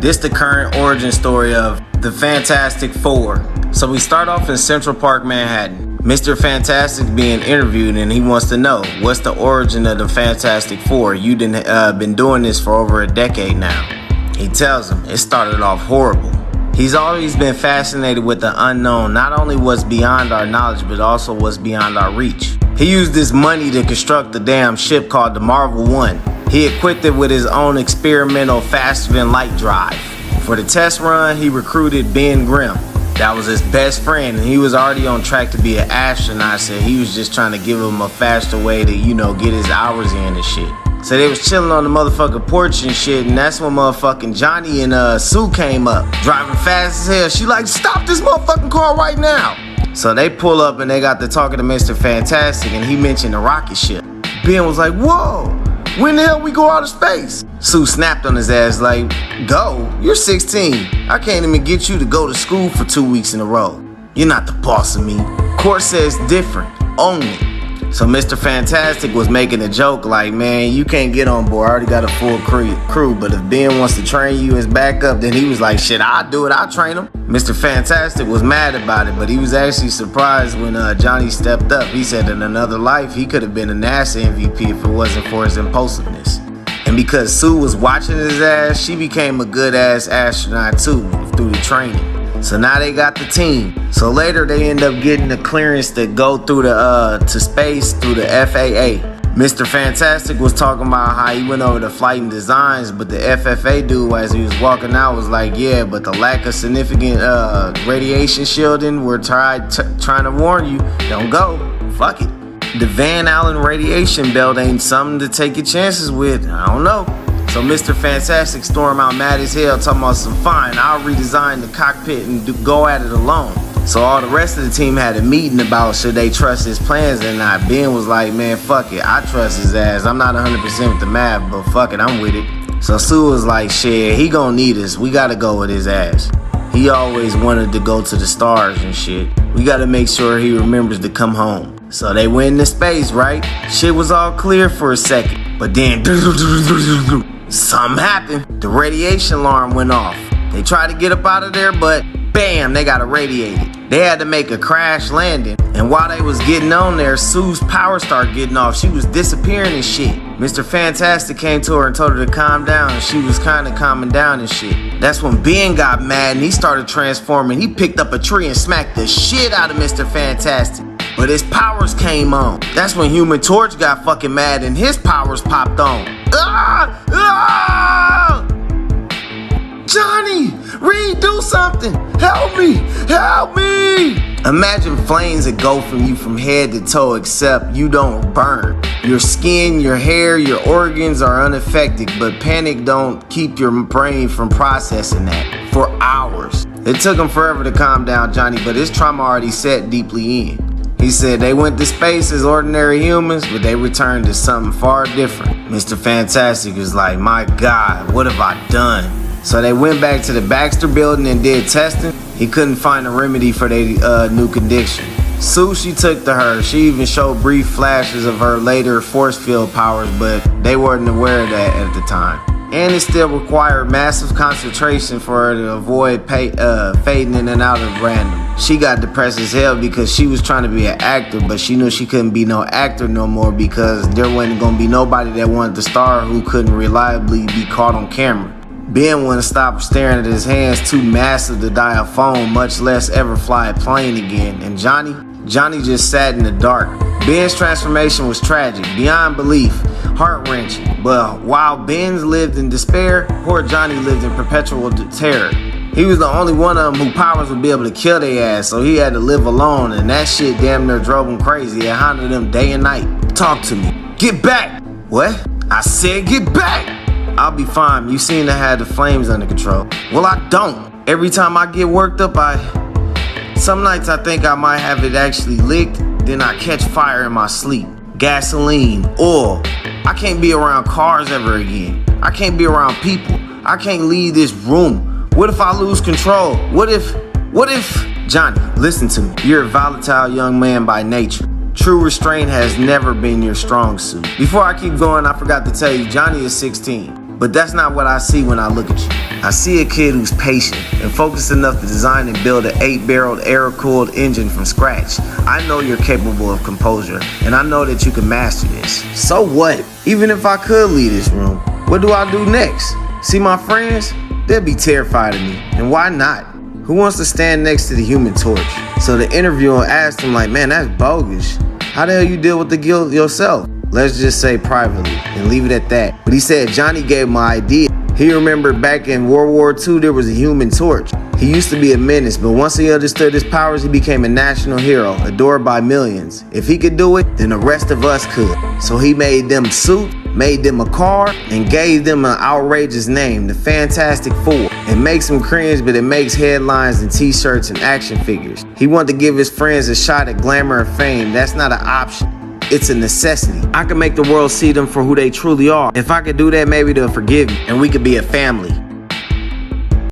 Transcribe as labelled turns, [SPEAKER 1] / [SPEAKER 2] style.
[SPEAKER 1] This the current origin story of the Fantastic Four. So we start off in Central Park, Manhattan. Mr. Fantastic being interviewed and he wants to know, what's the origin of the Fantastic Four? You been doing this for over a decade now. He tells him it started off horrible. He's always been fascinated with the unknown, not only what's beyond our knowledge, but also what's beyond our reach. He used this money to construct the damn ship called the Marvel One. He equipped it with his own experimental faster-than-light drive. For the test run, he recruited Ben Grimm. That was his best friend, and he was already on track to be an astronaut, so he was just trying to give him a faster way to, get his hours in and shit. So they was chilling on the motherfucking porch and shit, and that's when motherfucking Johnny and Sue came up, driving fast as hell. She like, stop this motherfucking car right now. So they pull up and they got to talking to Mr. Fantastic, and he mentioned the rocket ship. Ben was like, whoa, when the hell we go out of space? Sue snapped on his ass like, go? You're 16. I can't even get you to go to school for 2 weeks in a row. You're not the boss of me. Court says different, only. So Mr. Fantastic was making a joke like, man, you can't get on board. I already got a full crew. But if Ben wants to train you as backup, then he was like, shit, I'll do it. I'll train him. Mr. Fantastic was mad about it, but he was actually surprised when Johnny stepped up. He said in another life, he could have been a NASA MVP if it wasn't for his impulsiveness. And because Sue was watching his ass, she became a good ass astronaut too through the training. So now they got the team. So later they end up getting the clearance to go through to space through the FAA. Mr. Fantastic was talking about how he went over to Flight and Designs, but the FFA dude, as he was walking out, was like, yeah, but the lack of significant radiation shielding, we're trying to warn you, don't go. Fuck it. The Van Allen radiation belt ain't something to take your chances with. I don't know. So Mr. Fantastic stormed out mad as hell, talking about some fine, I'll redesign the cockpit and go at it alone. So all the rest of the team had a meeting about should they trust his plans or not. Ben was like, man, fuck it, I trust his ass. I'm not 100% with the math, but fuck it, I'm with it. So Sue was like, shit, he gonna need us. We gotta go with his ass. He always wanted to go to the stars and shit. We gotta make sure he remembers to come home. So they went into space, right? Shit was all clear for a second, but then something happened. The radiation alarm went off. They tried to get up out of there, but bam, they got irradiated. They had to make a crash landing, and while they was getting on there, Sue's power started getting off. She was disappearing and shit. Mr. Fantastic came to her and told her to calm down, and she was kind of calming down and shit. That's when Ben got mad and he started transforming. He picked up a tree and smacked the shit out of Mr. Fantastic. But his powers came on. That's when Human Torch got fucking mad and his powers popped on. Ah! Ah! Johnny, Reed, do something. Help me, help me. Imagine flames that go from you from head to toe, except you don't burn. Your skin, your hair, your organs are unaffected, but panic don't keep your brain from processing that for hours. It took him forever to calm down Johnny, but his trauma already set deeply in. He said they went to space as ordinary humans, but they returned to something far different. Mr. Fantastic was like, my God, what have I done? So they went back to the Baxter building and did testing. He couldn't find a remedy for their new condition. Sue, she took to her. She even showed brief flashes of her later force field powers, but they weren't aware of that at the time. And it still required massive concentration for her to avoid fading in and out of random. She got depressed as hell because she was trying to be an actor, but she knew she couldn't be no actor no more because there wasn't gonna be nobody that wanted to star who couldn't reliably be caught on camera. Ben wouldn't stop staring at his hands, too massive to die a phone, much less ever fly a plane again. And Johnny just sat in the dark. Ben's transformation was tragic, beyond belief, heart-wrenching. But while Ben lived in despair, poor Johnny lived in perpetual terror. He was the only one of them whose powers would be able to kill their ass, so he had to live alone, and that shit damn near drove him crazy. It haunted him day and night. Talk to me. Get back! What? I said get back! I'll be fine. You seem to have the flames under control. Well, I don't. Every time I get worked up, some nights I think I might have it actually licked, then I catch fire in my sleep. Gasoline, oil. I can't be around cars ever again. I can't be around people. I can't leave this room. What if I lose control? What if? Johnny, listen to me. You're a volatile young man by nature. True restraint has never been your strong suit. Before I keep going, I forgot to tell you, Johnny is 16. But that's not what I see when I look at you. I see a kid who's patient and focused enough to design and build an 8-barreled air-cooled engine from scratch. I know you're capable of composure, and I know that you can master this. So what? Even if I could leave this room, what do I do next? See my friends? They'll be terrified of me, and why not? Who wants to stand next to the Human Torch? So the interviewer asked him like, man, that's bogus. How the hell you deal with the guilt yourself? Let's just say privately and leave it at that. But he said Johnny gave him an idea. He remembered back in World War II, there was a Human Torch. He used to be a menace, but once he understood his powers, he became a national hero, adored by millions. If he could do it, then the rest of us could. So he made them a suit, made them a car, and gave them an outrageous name, the Fantastic Four. It makes them cringe, but it makes headlines and t-shirts and action figures. He wanted to give his friends a shot at glamour and fame. That's not an option. It's a necessity. I can make the world see them for who they truly are. If I could do that, maybe they'll forgive me and we could be a family.